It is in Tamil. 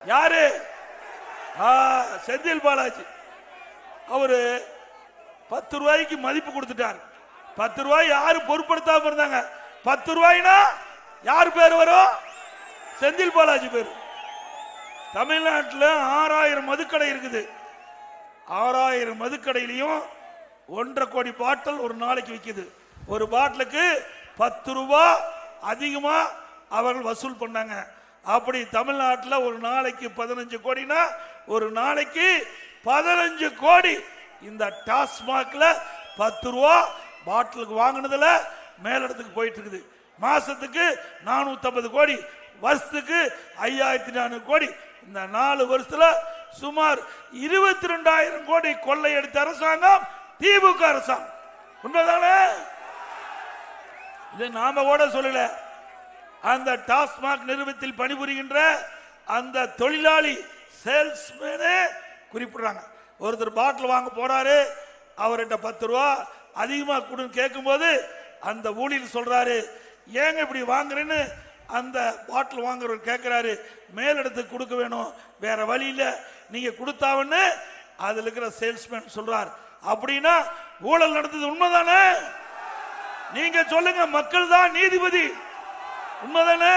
யாரு? செந்தில் பாலாஜி. அவரு 10 ரூபாய்க்கு மதிப்பு கொடுத்துட்டார். 10 ரூபாய் யாரு பொருட்படுத்தாம இருந்தாங்க. 10 ரூபாய்னா யார் பேர் வரும்? செந்தில் பாலாஜி பேர். தமிழ்நாட்டில் 6000 மதுக்கடை இருக்குது. 6000 மதுக்கடையிலையும் 1.5 கோடி பாட்டில் ஒரு நாளைக்கு விற்குது. ஒரு பாட்டிலுக்கு 10 ரூபாய் அதிகமா அவர்கள் வசூல் பண்ணாங்க. அப்படி தமிழ்நாட்டில் ஒரு நாளைக்கு 15 கோடினா ஒரு நாளைக்கு 15 கோடி இந்த டாஸ்மாக்ல 10 ரூபா பாட்டிலுக்கு வாங்கினதுல மேலிடத்துக்கு போயிட்டு இருக்குது. மாசத்துக்கு 450 கோடி, வருஷத்துக்கு 5400 கோடி. இந்த 4 வருஷத்துல சுமார் 22,000 கோடி கொள்ளை எடுத்த அரசாங்கம் திமுக அரசாங்கம். உண்மைதானே? இது நாம கூட சொல்லல. அந்த டாஸ்மாக் நிறுவனத்தில் பணிபுரிகின்ற அந்த தொழிலாளி சேல்ஸ்மேனே குறிப்பிடுறாங்க. ஒருத்தர் பாட்டில் வாங்க போறாரு, அவர்கிட்ட 10 ரூபா அதிகமா கொடுன்னு கேட்கும் போது அந்த ஊழியர் சொல்றாரு, ஏங்க இப்படி வாங்குறேன்னு அந்த பாட்டில் வாங்குறவர் கேட்கிறாரு. மேலிடத்துக்கு கொடுக்க வேணும், வேற வழி இல்ல, நீங்க கொடுத்தாவன்னு அதுல இருக்கிற சேல்ஸ்மேன் சொல்றார். அப்படின்னா ஊழல் நடந்தது உண்மைதானே? நீங்க சொல்லுங்க, மக்கள் தான் நீதிபதி. உண்மைதானே?